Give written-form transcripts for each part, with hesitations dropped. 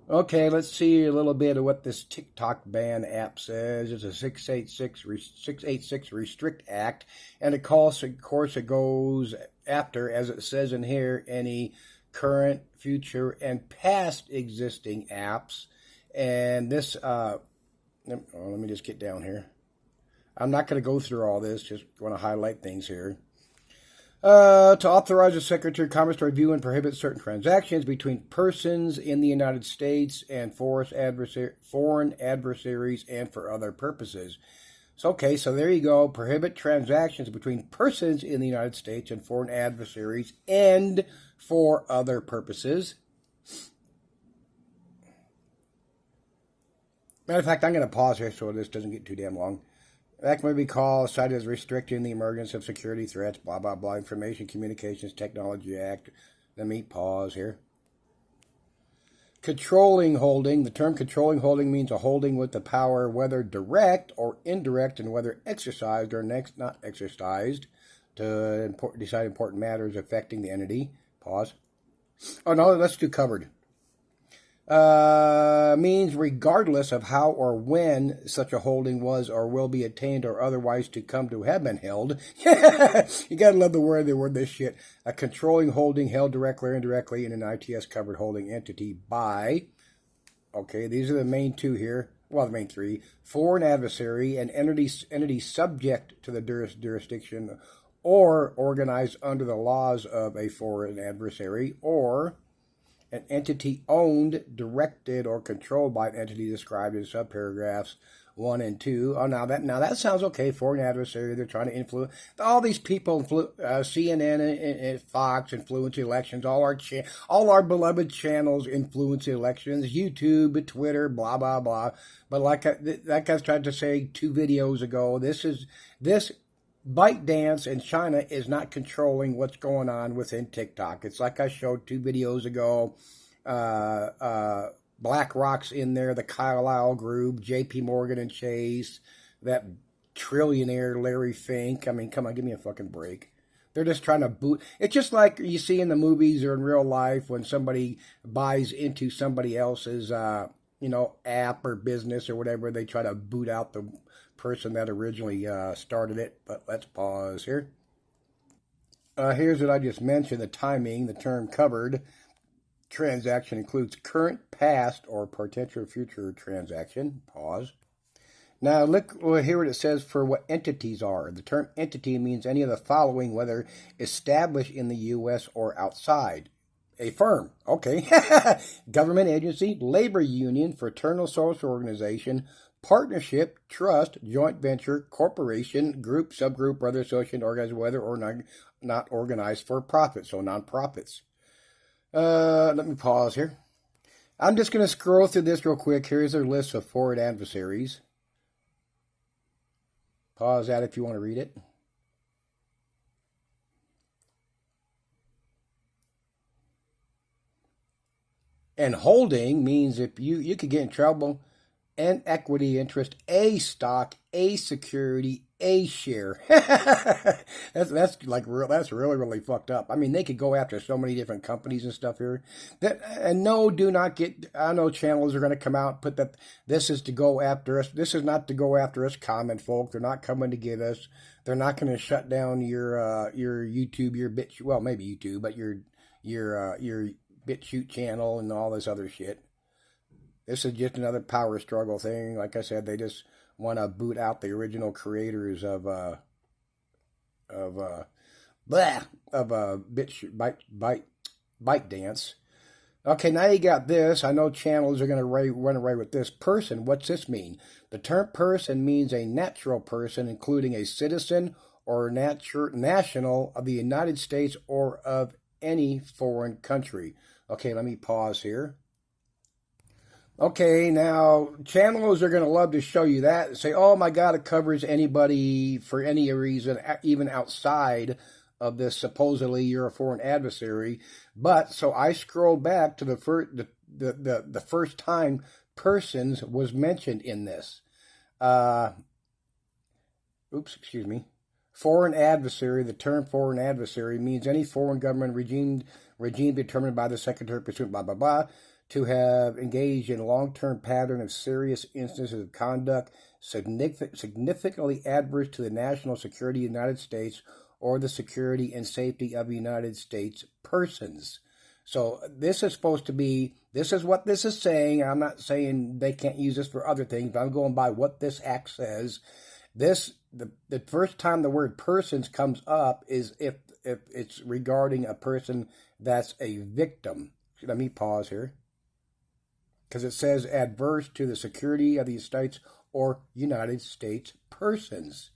Okay, let's see a little bit of what this TikTok ban app says. It's a 686 Restrict Act, and of course, it goes after, as it says in here, any current, future, and past existing apps. And this, let me just get down here. I'm not going to go through all this, just want to highlight things here. To authorize the Secretary of Commerce to review and prohibit certain transactions between persons in the United States and foreign adversaries and for other purposes. So, okay, so there you go. Prohibit transactions between persons in the United States and foreign adversaries and for other purposes. Matter of fact, I'm going to pause here so this doesn't get too damn long. That may be called, cited as restricting the emergence of security threats, blah, blah, blah, Information Communications Technology Act. Let me pause here. Controlling holding. The term controlling holding means a holding with the power, whether direct or indirect, and whether exercised or not exercised, to decide important matters affecting the entity. Pause. Oh, no, let's do covered. Means regardless of how or when such a holding was or will be attained or otherwise to come to have been held. You gotta love the word this shit. A controlling holding held directly or indirectly in an ITS covered holding entity by, okay, these are the main two here. Well, the main three. Foreign adversary, an entity subject to the jurisdiction or organized under the laws of a foreign adversary, or an entity owned, directed, or controlled by an entity described in subparagraphs 1 and 2. Oh, now that sounds okay. Foreign adversary, they're trying to influence. All these people, CNN and Fox influence elections. All our beloved channels influence elections. YouTube, Twitter, blah, blah, blah. But like that guy's tried to say 2 videos ago, this ByteDance in China is not controlling what's going on within TikTok. It's like I showed 2 videos ago. BlackRock's in there, the Carlyle Group, JP Morgan and Chase, that trillionaire Larry Fink. I mean, come on, give me a fucking break. They're just trying to boot. It's just like you see in the movies or in real life when somebody buys into somebody else's, app or business or whatever. They try to boot out the person that originally started it. But let's pause here. Here's what I just mentioned, the timing. The term covered transaction includes current, past, or potential future transaction. Pause. Now look here what it says for what entities are. The term entity means any of the following, whether established in the U.S. or outside. A firm, okay. Government agency, labor union, fraternal social organization, partnership, trust, joint venture, corporation, group, subgroup, brother, association, organized, whether or not organized for profit, so non-profits. Let me pause here. I'm just going to scroll through this real quick. Here's a list of foreign adversaries. Pause that if you want to read it. And holding means if you could get in trouble. An equity interest, a stock, a security, a share. that's really, really fucked up. I mean, they could go after so many different companies and stuff here. Do not get. I know channels are going to come out and put that this is to go after us. This is not to go after us, common folk. They're not coming to get us. They're not going to shut down your YouTube, your well, maybe YouTube, but your BitChute channel and all this other shit. This is just another power struggle thing. Like I said, they just want to boot out the original creators of ByteDance. Okay, now you got this. I know channels are going to run away with this. Person, what's this mean? The term person means a natural person, including a citizen or national of the United States or of any foreign country. Okay, let me pause here. Okay, now channels are going to love to show you that and say, oh my God, it covers anybody for any reason, even outside of this supposedly you're a foreign adversary. But so I scroll back to the first time persons was mentioned in this. Foreign adversary. The term foreign adversary means any foreign government regime determined by the Secretary pursuant blah, blah, blah, to have engaged in a long-term pattern of serious instances of conduct significantly adverse to the national security of the United States or the security and safety of United States persons. So this is supposed to be, this is what this is saying. I'm not saying they can't use this for other things, but I'm going by what this act says. The first time the word persons comes up is if it's regarding a person that's a victim. Let me pause here. Because it says adverse to the security of the States or United States persons.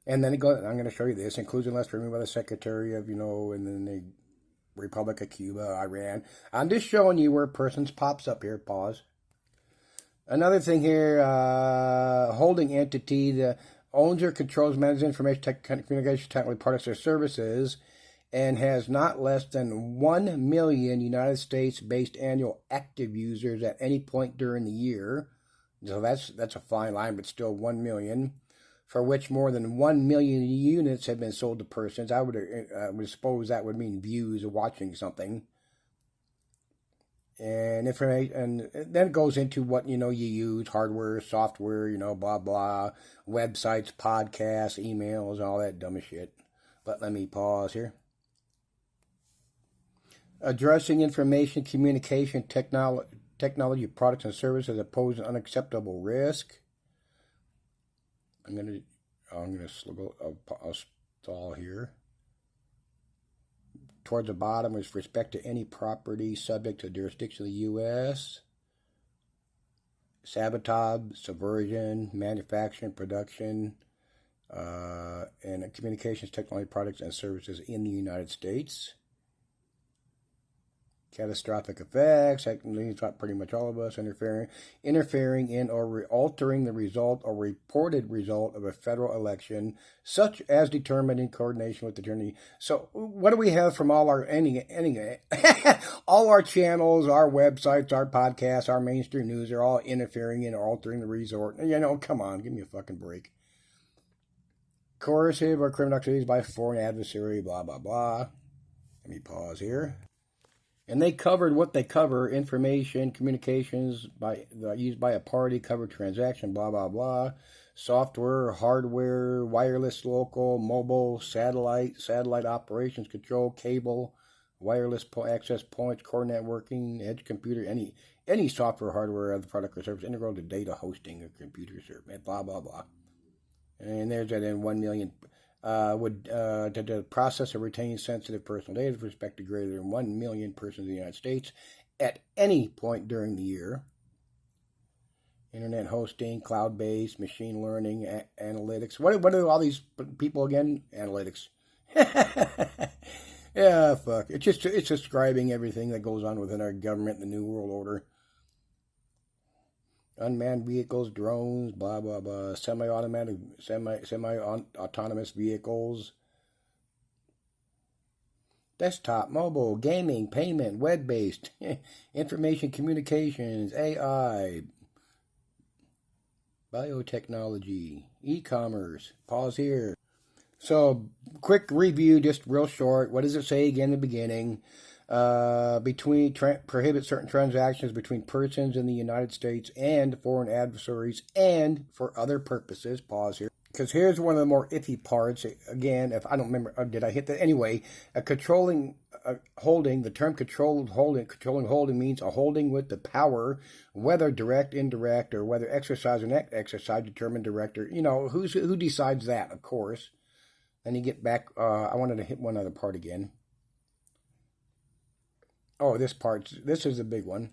And then it goes, I'm going to show you this, includes unless removed by the Secretary of, and then the Republic of Cuba, Iran. I'm just showing you where persons pops up here. Pause. Another thing here, holding entity that owns or controls, manages information, communication, technically products or services, and has not less than 1 million United States-based annual active users at any point during the year. So that's a fine line, but still 1 million, for which more than 1 million units have been sold to persons. I would suppose that would mean views of watching something. And information, and then it goes into what you use, hardware, software, blah blah, websites, podcasts, emails, all that dumb shit. But let me pause here. Addressing information communication technology products and services that pose an unacceptable risk. I'm gonna I'll stall here. Towards the bottom, with respect to any property subject to the jurisdiction of the U.S., sabotage, subversion, manufacturing, production, and communications technology products and services in the United States. Catastrophic effects, that means pretty much all of us, interfering in or altering the result or reported result of a federal election, such as determined in coordination with the attorney. So what do we have from all our all our channels, our websites, our podcasts, our mainstream news are all interfering in or altering the result. Come on, give me a fucking break. Coercive or criminal activities by a foreign adversary, blah, blah, blah. Let me pause here. And they covered what they cover, information, communications used by a party, covered transaction, blah, blah, blah. Software, hardware, wireless, local, mobile, satellite operations control, cable, wireless access points, core networking, edge computer, any software, hardware, other product or service integral to data hosting or computer service, blah, blah, blah. And there's that in 1 million... to process or retain sensitive personal data with respect to greater than 1 million persons in the United States at any point during the year. Internet hosting, cloud-based, machine learning, analytics. What are all these people again? Analytics. Yeah, fuck. It's describing everything that goes on within our government, the New World Order. Unmanned vehicles, drones, blah, blah, blah, semi-autonomous vehicles, desktop, mobile, gaming, payment, web-based, information communications, AI, biotechnology, e-commerce. Pause here. So, quick review, just real short. What does it say again in the beginning? Prohibit certain transactions between persons in the United States and foreign adversaries and for other purposes. Pause here. Because here's one of the more iffy parts. Again, if I don't remember, did I hit that? Anyway, holding, the term controlling holding means a holding with the power, whether direct, indirect, or whether exercise or not exercise, determined director. Who decides that, of course. Then you get back, I wanted to hit one other part again. Oh, this is a big one.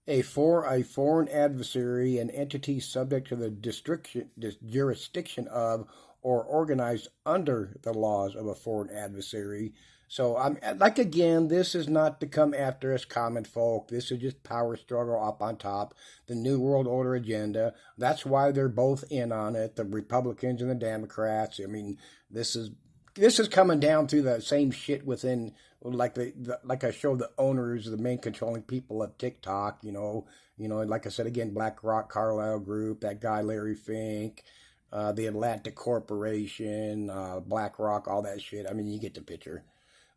A foreign adversary, an entity subject to the jurisdiction of or organized under the laws of a foreign adversary. So, again, this is not to come after us common folk. This is just power struggle up on top, the New World Order agenda. That's why they're both in on it, the Republicans and the Democrats. I mean, this is coming down to the same shit within, like I showed the owners, the main controlling people of TikTok, like I said again, BlackRock, Carlyle Group, that guy Larry Fink, the Atlantic Corporation, BlackRock, all that shit. I mean, you get the picture.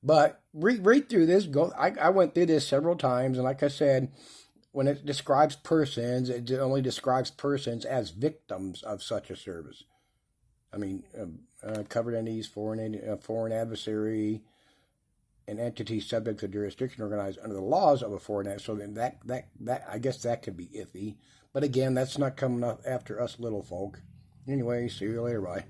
But read through this. I went through this several times, and like I said, when it describes persons, it only describes persons as victims of such a service. I mean, covered entities, foreign adversary, an entity subject to jurisdiction organized under the laws of a foreign entity. So then that I guess that could be iffy. But again, that's not coming up after us little folk. Anyway, see you later. Bye.